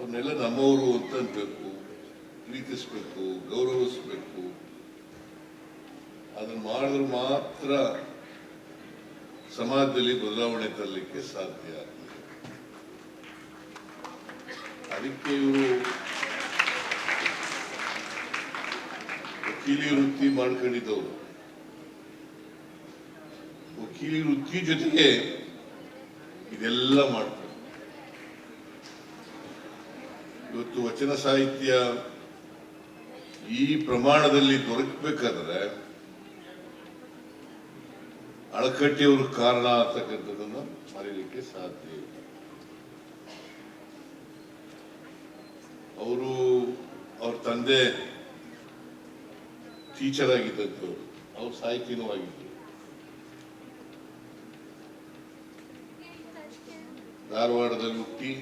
ಅವ್ರನ್ನೆಲ್ಲ ನಮ್ಮವರು ಅಂತ ಅನ್ಬೇಕು, ಪ್ರೀತಿಸ್ಬೇಕು, ಗೌರವಿಸ್ಬೇಕು. ಅದನ್ನು ಮಾಡಿದ್ರೆ ಮಾತ್ರ ಸಮಾಜದಲ್ಲಿ ಬದಲಾವಣೆ ತರಲಿಕ್ಕೆ ಸಾಧ್ಯ ಆಗ್ತದೆ. ಅದಕ್ಕೆ ಇವರು ವಕೀಲಿ ವೃತ್ತಿ ಮಾಡ್ಕೊಂಡಿದ್ದವರು. ವಕೀಲಿ ವೃತ್ತಿ ಜೊತೆಗೆ ಇದೆಲ್ಲ ಮಾಡ್ತಾರೆ. ಇವತ್ತು ವಚನ ಸಾಹಿತ್ಯ ಈ ಪ್ರಮಾಣದಲ್ಲಿ ದೊರಕಬೇಕಾದ್ರೆ ಅಳಕಟ್ಟಿಯವರು ಕಾರಣ ಅಂತಕ್ಕಂಥದ್ದನ್ನು ಮರೀಲಿಕ್ಕೆ ಸಾಧ್ಯ ಇಲ್ಲ. ಅವ್ರ ತಂದೆ ಟೀಚರ್ ಆಗಿದ್ದದ್ದು, ಅವ್ರು ಸಾಹಿತ್ಯನೂ ಆಗಿದ್ರು. ಧಾರವಾಡದಲ್ಲಿ ಹುಟ್ಟಿ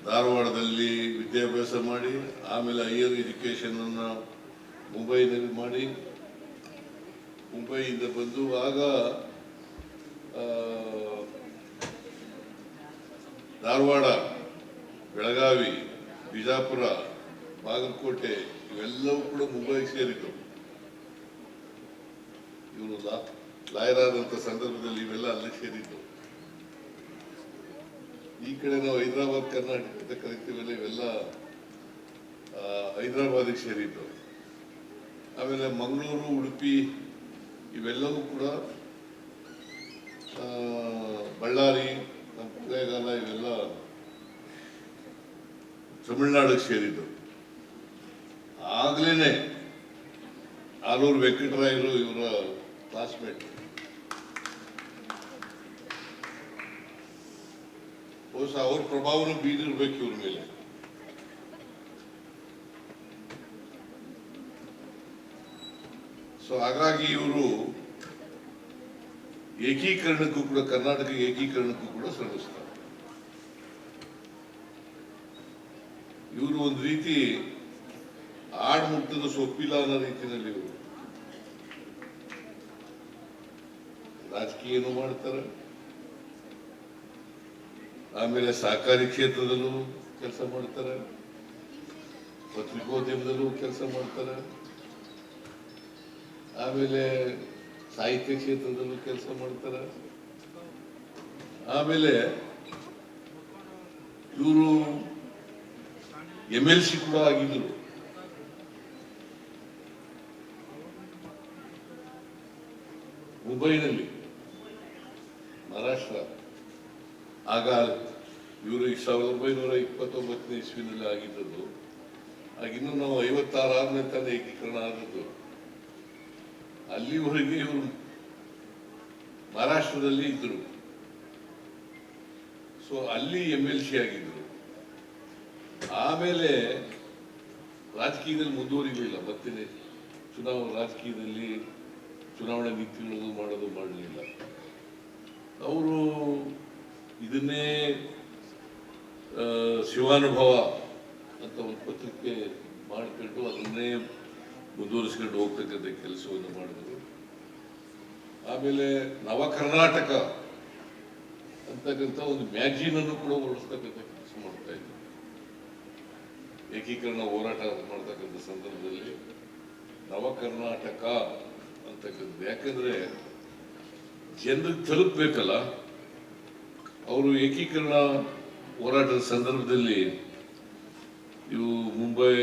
ಧಾರವಾಡದಲ್ಲಿ ವಿದ್ಯಾಭ್ಯಾಸ ಮಾಡಿ ಆಮೇಲೆ ಹೈಯರ್ ಎಜುಕೇಶನ್ ಅನ್ನ ಮುಂಬೈನಲ್ಲಿ ಮಾಡಿ ಮುಂಬೈಯಿಂದ ಬಂದು ಆಗ ಧಾರವಾಡ, ಬೆಳಗಾವಿ, ಬಿಜಾಪುರ, ಬಾಗಲಕೋಟೆ ಇವೆಲ್ಲವೂ ಕೂಡ ಮುಂಬೈಗೆ ಸೇರಿದ್ರು. ಇವರು ಲಾಯರ್ ಆದಂಥ ಸಂದರ್ಭದಲ್ಲಿ ಇವೆಲ್ಲ ಅಲ್ಲಿ ಸೇರಿದ್ದು. ಈ ಕಡೆ ನಾವು ಹೈದರಾಬಾದ್, ಕರ್ನಾಟಕ ಅಂತ ಕರಿತೀವಲ್ಲ, ಇವೆಲ್ಲ ಹೈದರಾಬಾದಿಗೆ ಸೇರಿದ್ದು. ಆಮೇಲೆ ಮಂಗಳೂರು, ಉಡುಪಿ ಇವೆಲ್ಲವೂ ಕೂಡ, ಬಳ್ಳಾರಿ, ನಮ್ಮ ಕೊಳ್ಳೇಗಾಲ ಇವೆಲ್ಲ ತಮಿಳುನಾಡಿಗೆ ಸೇರಿದ್ದು. ಆಗ್ಲೇನೆ ಆಲೂರು ವೆಂಕಟರಾಯರು ಇವರ ಕ್ಲಾಸ್ಮೇಟ್. ಬಹುಶಃ ಅವ್ರ ಪ್ರಭಾವನೂ ಬೀದಿರ್ಬೇಕು ಇವ್ರ ಮೇಲೆ. ಸೊ ಹಾಗಾಗಿ ಇವರು ಏಕೀಕರಣಕ್ಕೂ ಕೂಡ, ಕರ್ನಾಟಕ ಏಕೀಕರಣಕ್ಕೂ ಕೂಡ ಶ್ರಮಿಸ್ತಾರೆ. ಇವರು ಒಂದು ರೀತಿ ಆಡ್ಮುಟ್ಟದ ಸೊಪ್ಪಿಲ್ಲ ಅನ್ನೋ ರೀತಿಯಲ್ಲಿ ಇವರು ರಾಜಕೀಯನೂ ಮಾಡ್ತಾರೆ, ಆಮೇಲೆ ಸಹಕಾರಿ ಕ್ಷೇತ್ರದಲ್ಲೂ ಕೆಲಸ ಮಾಡ್ತಾರೆ, ಪತ್ರಿಕೋದ್ಯಮದಲ್ಲೂ ಕೆಲಸ ಮಾಡ್ತಾರೆ, ಆಮೇಲೆ ಸಾಹಿತ್ಯ ಕ್ಷೇತ್ರದಲ್ಲೂ ಕೆಲಸ ಮಾಡ್ತಾರೆ. ಆಮೇಲೆ ಇವರು MLC ಕೂಡ ಆಗಿದ್ರು. ಮುಂಬೈನಲ್ಲಿ, ಮಹಾರಾಷ್ಟ್ರ. ಆಗ ಇವರು 1929 ಇಸ್ವಿನಲ್ಲಿ ಆಗಿದ್ದದ್ದು. ಆಗಿನ್ನೂ ನಾವು 56 ಆದ್ಮೇಲೆ ತಾನೇ ಏಕೀಕರಣ ಆದದ್ದು. ಅಲ್ಲಿವರೆಗೆ ಇವರು ಮಹಾರಾಷ್ಟ್ರದಲ್ಲಿ ಇದ್ರು. ಸೊ ಅಲ್ಲಿ MLC ಆಗಿದ್ರು. ಆಮೇಲೆ ರಾಜಕೀಯದಲ್ಲಿ ಮುಂದುವರಿಲಿಲ್ಲ. ಮತ್ತೆ ರಾಜಕೀಯದಲ್ಲಿ ಚುನಾವಣೆ ನೀತಿಗಳನ್ನು ಮಾಡಲಿಲ್ಲ. ಅವರು ಇದನ್ನೇ ಶಿವಾನುಭವ ಅಂತ ಒಂದು ಪತ್ರಿಕೆ ಮಾಡಿಕೊಂಡು ಅದನ್ನೇ ಮುಂದುವರಿಸಿಕೊಂಡು ಹೋಗ್ತಕ್ಕಂಥ ಕೆಲಸವನ್ನು ಮಾಡಿದರು. ಆಮೇಲೆ ನವ ಕರ್ನಾಟಕ ಅಂತಕ್ಕಂಥ ಒಂದು ಮ್ಯಾಗಝೀನ್ ಅನ್ನು ಕೂಡ ಹೊರಡಿಸ್ತಕ್ಕಂಥ ಕೆಲಸ ಮಾಡ್ತಾ ಇದ್ರು. ಏಕೀಕರಣ ಹೋರಾಟ ಮಾಡ್ತಕ್ಕಂಥ ಸಂದರ್ಭದಲ್ಲಿ ನವ ಕರ್ನಾಟಕ ಅಂತಕ್ಕಂಥದ್ದು, ಯಾಕಂದ್ರೆ ಜನರಿಗೆ ತಲುಪಬೇಕಲ್ಲ. ಅವರು ಏಕೀಕರಣ ಹೋರಾಟದ ಸಂದರ್ಭದಲ್ಲಿ ಇವು ಮುಂಬೈ,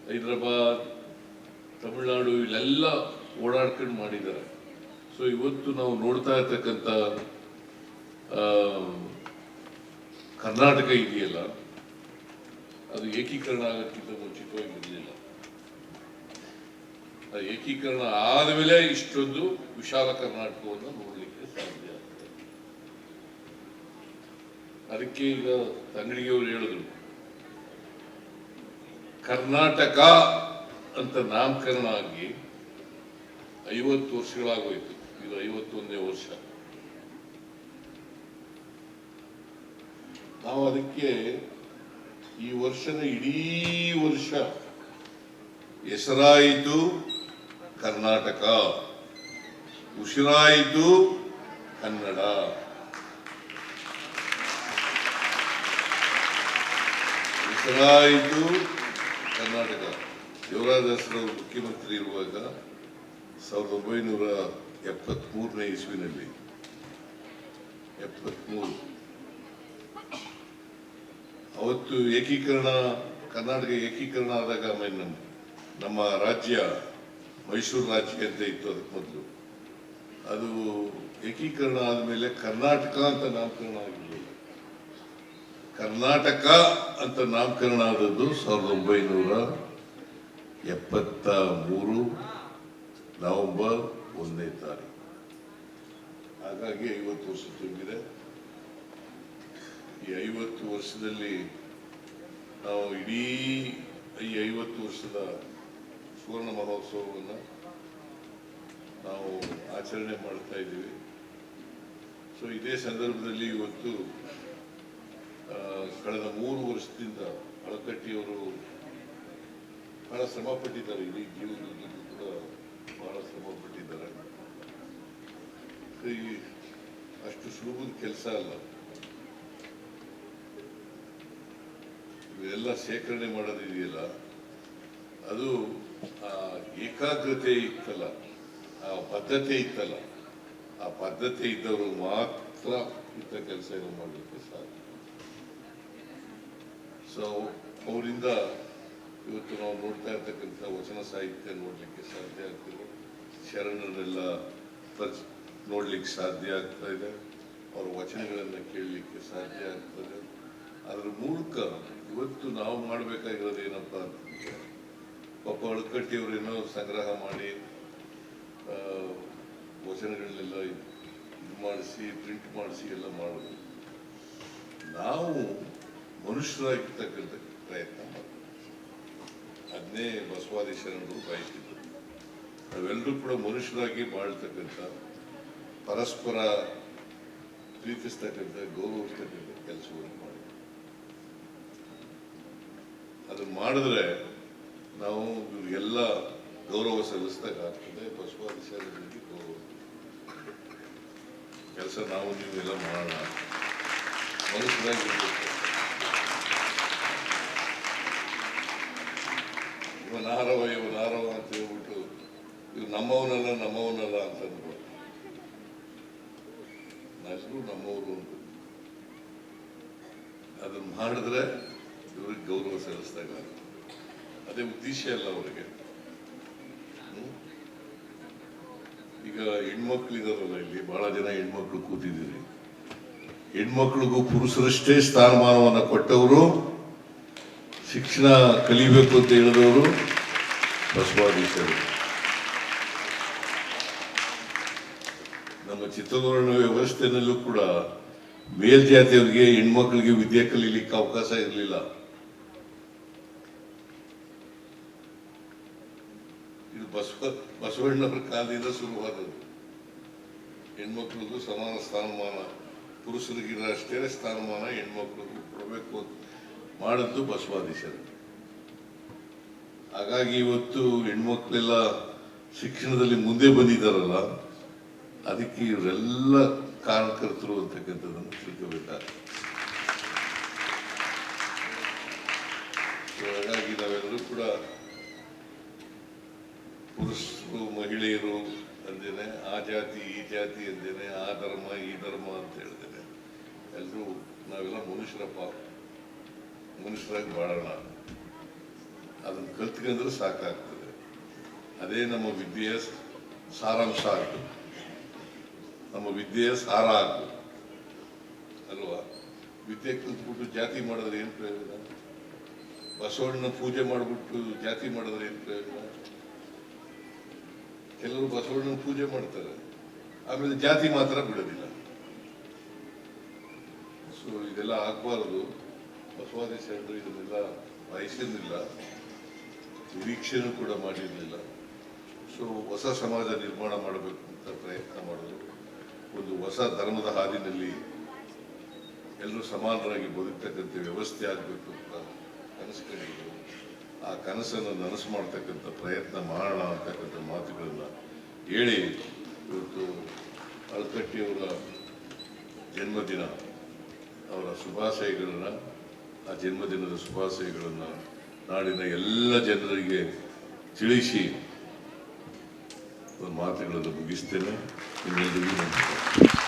ಹೈದರಾಬಾದ್, ತಮಿಳುನಾಡು ಇಲ್ಲೆಲ್ಲ ಓಡಾಡ್ಕೊಂಡು ಮಾಡಿದ್ದಾರೆ. ಸೊ ಇವತ್ತು ನಾವು ನೋಡ್ತಾ ಇರ್ತಕ್ಕಂಥ ಕರ್ನಾಟಕ ಇದೆಯಲ್ಲ, ಅದು ಏಕೀಕರಣ ಆಗೋಕ್ಕಿಂತ ಮುಂಚಿತವಾಗಿ ಇರಲಿಲ್ಲ. ಏಕೀಕರಣ ಆದಮೇಲೆ ಇಷ್ಟೊಂದು ವಿಶಾಲ ಕರ್ನಾಟಕವನ್ನು ನೋಡಲಿಕ್ಕೆ ಸಾಧ್ಯ ಆಗ್ತದೆ. ಅದಕ್ಕೆ ಈಗ ತಂಗಡಿಗೆಯವರು ಹೇಳಿದ್ರು, ಕರ್ನಾಟಕ ಅಂತ ನಾಮಕರಣ ಆಗಿ 50 ವರ್ಷಗಳಾಗೋಯ್ತು. ಇದು 51ನೇ ವರ್ಷ. ನಾವು ಅದಕ್ಕೆ ಈ ವರ್ಷದ ಇಡೀ ವರ್ಷ ಹೆಸರಾಯಿತು ಕರ್ನಾಟಕ, ಉಸಿರಾಯಿತು ಕನ್ನಡ. ಇದು ಕರ್ನಾಟಕ ಯುವರಾಜರು ಮುಖ್ಯಮಂತ್ರಿ ಇರುವಾಗ 1973ನೇ ಇಸ್ವಿನಲ್ಲಿ 73 ಅವತ್ತು ಏಕೀಕರಣ ಕರ್ನಾಟಕ ಏಕೀಕರಣ ಆದಾಗ ನಮ್ಮ ರಾಜ್ಯ ಮೈಸೂರು ರಾಜ್ಯ ಅಂತ ಇತ್ತು. ಅದಕ್ಕೆ ಮೊದಲು ಅದು ಏಕೀಕರಣ ಆದಮೇಲೆ ಕರ್ನಾಟಕ ಅಂತ ನಾಮಕರಣ ಆಗಿರಲಿಲ್ಲ. ಕರ್ನಾಟಕ ಅಂತ ನಾಮಕರಣ ಆದದ್ದು 1973 ನವೆಂಬರ್ 1ನೇ ತಾರೀಕು. ಹಾಗಾಗಿ 50 ವರ್ಷ ತುಂಬಿದೆ. ಈ 50 ವರ್ಷದಲ್ಲಿ ನಾವು ಇಡೀ ಈ 50 ವರ್ಷದ ಸುವರ್ಣ ಮಹೋತ್ಸವವನ್ನು ನಾವು ಆಚರಣೆ ಮಾಡ್ತಾ ಇದ್ದೀವಿ. ಸೊ ಇದೇ ಸಂದರ್ಭದಲ್ಲಿ ಇವತ್ತು ಕಳೆದ 3 ವರ್ಷದಿಂದ ಅಳಕಟ್ಟಿಯವರು ಬಹಳ ಶ್ರಮ ಪಟ್ಟಿದ್ದಾರೆ. ಇಡೀ ಜೀವನದಲ್ಲಿ ಕೂಡ ಬಹಳ ಶ್ರಮ ಪಟ್ಟಿದ್ದಾರೆ. ಅಷ್ಟು ಸುಲಭದ ಕೆಲಸ ಅಲ್ಲ. ಇವೆಲ್ಲ ಶೇಖರಣೆ ಮಾಡೋದಿದೆಯಲ್ಲ, ಅದು ಆ ಏಕಾಗ್ರತೆ ಇತ್ತಲ್ಲ, ಆ ಬದ್ಧತೆ ಇತ್ತಲ್ಲ, ಆ ಬದ್ಧತೆ ಇದ್ದವರು ಮಾತ್ರ ಇಂಥ ಕೆಲಸ ಮಾಡಲಿಕ್ಕೆ ಸಾಧ್ಯ. ಸೊ ಅವರಿಂದ ಇವತ್ತು ನಾವು ನೋಡ್ತಾ ಇರ್ತಕ್ಕಂಥ ವಚನ ಸಾಹಿತ್ಯ ನೋಡ್ಲಿಕ್ಕೆ ಸಾಧ್ಯ ಆಗ್ತದೆ. ಶರಣರನ್ನೆಲ್ಲ ನೋಡ್ಲಿಕ್ಕೆ ಸಾಧ್ಯ ಆಗ್ತಾ ಇದೆ. ಅವರ ವಚನಗಳನ್ನು ಕೇಳಲಿಕ್ಕೆ ಸಾಧ್ಯ ಆಗ್ತದೆ. ಅದರ ಮೂಲಕ ಇವತ್ತು ನಾವು ಮಾಡಬೇಕಾಗಿರೋದು ಏನಪ್ಪ ಅಂತಂದ್ರೆ, ಪಾಪ ಅಳಕಟ್ಟಿಯವರೇನೋ ಸಂಗ್ರಹ ಮಾಡಿ ವಚನಗಳನ್ನೆಲ್ಲ ಇದು ಮಾಡಿಸಿ ಪ್ರಿಂಟ್ ಮಾಡಿಸಿ ಎಲ್ಲ ಮಾಡೋದು. ನಾವು ಮನುಷ್ಯರಾಗಿರ್ತಕ್ಕಂಥ ಪ್ರಯತ್ನ ಮಾಡಬೇಕು. ಅದನ್ನೇ ಬಸವಾದಿ ಶರಣರು ಬಯಸಿದ್ರು. ನಾವೆಲ್ಲರೂ ಕೂಡ ಮನುಷ್ಯರಾಗಿ ಬಾಳ್ತಕ್ಕಂಥ, ಪರಸ್ಪರ ಪ್ರೀತಿಸ್ತಕ್ಕಂಥ, ಗೌರವಿಸ್ತಕ್ಕಂಥ ಕೆಲಸವನ್ನು ಮಾಡಿ ಅದನ್ನು ಮಾಡಿದ್ರೆ ನಾವು ಇವ್ರಿಗೆಲ್ಲ ಗೌರವ ಸಲ್ಲಿಸಿದಾಗ ಆಗ್ತದೆ. ಬಸವಾದಿ ಶರಣರಿಗೆ ಗೌರವ ಕೆಲಸ ನಾವು ನೀವೆಲ್ಲ ಮಾಡೋಣ, ಮನುಷ್ಯರಾಗಿರ್ಬೇಕು. ಇವನಾರವ ಅಂತ ಹೇಳ್ಬಿಟ್ಟು ಇವ್ ನಮ್ಮವನಲ್ಲ ಅಂತ ಅಂದ್ಬೋದು. ನಾವೆಲ್ಲರೂ ನಮ್ಮವರು ಅಂತ ಅದನ್ನು ಮಾಡಿದ್ರೆ ಇವ್ರಿಗೆ ಗೌರವ ಸಲ್ಲಿಸಿದಾಗ ಅದೇ ಉದ್ದೇಶ ಅಲ್ಲ ಅವರಿಗೆ. ಈಗ ಹೆಣ್ಮಕ್ಳು ಇದಾರಲ್ಲ, ಇಲ್ಲಿ ಬಹಳ ಜನ ಹೆಣ್ಮಕ್ಳು ಕೂತಿದ್ದೀರಿ. ಹೆಣ್ಮಕ್ಳಿಗೂ ಪುರುಷರಷ್ಟೇ ಸ್ಥಾನಮಾನವನ್ನು ಕೊಟ್ಟವರು, ಶಿಕ್ಷಣ ಕಲಿಬೇಕು ಅಂತ ಹೇಳಿದವರು ಬಸವಾದೀಶರು. ನಮ್ಮ ಚಿತ್ರದುರ್ಗ ವ್ಯವಸ್ಥೆನಲ್ಲೂ ಕೂಡ ಮೇಲ್ಜಾತಿಯವರಿಗೆ ಹೆಣ್ಮಕ್ಳಿಗೆ ವಿದ್ಯೆ ಕಲೀಲಿಕ್ಕೆ ಅವಕಾಶ ಇರಲಿಲ್ಲ. ಇದು ಬಸವಣ್ಣವರ ಕಾಲದಿಂದ ಶುರುವಾದದ್ದು. ಹೆಣ್ಮಕ್ಳಿಗೂ ಸಮಾನ ಸ್ಥಾನಮಾನ, ಪುರುಷರಿಗಿರೋ ಅಷ್ಟೇ ಸ್ಥಾನಮಾನ ಹೆಣ್ಮಕ್ಳಿಗೂ ಕೊಡಬೇಕು ಅಂತ ಮಾಡಿದ್ದು ಬಸವಾದೀಶರು. ಹಾಗಾಗಿ ಇವತ್ತು ಹೆಣ್ಮಕ್ಳೆಲ್ಲ ಶಿಕ್ಷಣದಲ್ಲಿ ಮುಂದೆ ಬಂದಿದ್ದಾರಲ್ಲ, ಅದಕ್ಕೆ ಇವರೆಲ್ಲ ಕಾರಣಕರ್ತರು ಅಂತಕ್ಕಂಥದ್ದನ್ನು ತಿಳ್ಕೋಬೇಕಾಗ್ತದೆ. ಹಾಗಾಗಿ ನಾವೆಲ್ಲರೂ ಕೂಡ ಪುರುಷರು ಮಹಿಳೆಯರು ಅಂದೇನೆ, ಆ ಜಾತಿ ಈ ಜಾತಿ ಅಂದೇನೆ, ಆ ಧರ್ಮ ಈ ಧರ್ಮ ಅಂತ ಹೇಳ್ತೇನೆ, ಎಲ್ಲರೂ ನಾವೆಲ್ಲ ಮನುಷ್ಯರಾಗಿ ಬಾಳೋಣ. ಅದನ್ನು ಕಲ್ತ್ಕೊಂಡ್ರೆ ಸಾಕಾಗ್ತದೆ. ಅದೇ ನಮ್ಮ ವಿದ್ಯೆಯ ಸಾರಾಂಶ ಆಗ್ತದೆ, ನಮ್ಮ ವಿದ್ಯೆಯ ಸಾರ ಆಗ್ತದೆ ಅಲ್ವಾ? ವಿದ್ಯೆ ಕಲ್ತ್ಬಿಟ್ಟು ಜಾತಿ ಮಾಡಿದ್ರೆ ಏನು ಪ್ರಯೋಜನ? ಬಸವಣ್ಣ ಪೂಜೆ ಮಾಡಿಬಿಟ್ಟು ಜಾತಿ ಮಾಡಿದ್ರೆ ಏನು ಪ್ರಯೋಜನ? ಕೆಲವರು ಬಸವಣ್ಣನ ಪೂಜೆ ಮಾಡ್ತಾರೆ, ಆಮೇಲೆ ಜಾತಿ ಮಾತ್ರ ಬಿಡೋದಿಲ್ಲ. ಸೊ ಇದೆಲ್ಲ ಆಗ್ಬಾರದು. ಬಸವಾದಿ ಶರಣರು ಇದನ್ನೆಲ್ಲ ಬಯಸಿರಲಿಲ್ಲ, ನಿರೀಕ್ಷೆನೂ ಕೂಡ ಮಾಡಿರಲಿಲ್ಲ. ಸೊ ಹೊಸ ಸಮಾಜ ನಿರ್ಮಾಣ ಮಾಡಬೇಕು ಅಂತ ಪ್ರಯತ್ನ ಮಾಡಿದ್ರು. ಒಂದು ಹೊಸ ಧರ್ಮದ ಹಾದಿನಲ್ಲಿ ಎಲ್ಲರೂ ಸಮಾನರಾಗಿ ಬದುಕ್ತಕ್ಕಂಥ ವ್ಯವಸ್ಥೆ ಆಗಬೇಕು ಅಂತ ಕನಸು ಕಂಡಿದ್ರು. ಆ ಕನಸನ್ನು ನನಸು ಮಾಡ್ತಕ್ಕಂಥ ಪ್ರಯತ್ನ ಮಾಡೋಣ ಅಂತಕ್ಕಂಥ ಮಾತುಗಳನ್ನು ಹೇಳಿ ಇವತ್ತು ಅಳಕಟ್ಟಿಯವರ ಜನ್ಮದಿನ, ಅವರ ಶುಭಾಶಯಗಳನ್ನ ಆ ಜನ್ಮದಿನದ ಶುಭಾಶಯಗಳನ್ನು ನಾಡಿನ ಎಲ್ಲ ಜನರಿಗೆ ತಿಳಿಸಿ ಒಂದು ಮಾತುಗಳನ್ನು ಮುಗಿಸ್ತೇನೆ. ನಿಮ್ಮೆಲ್ಲರಿಗೂ ನಮಸ್ಕಾರ.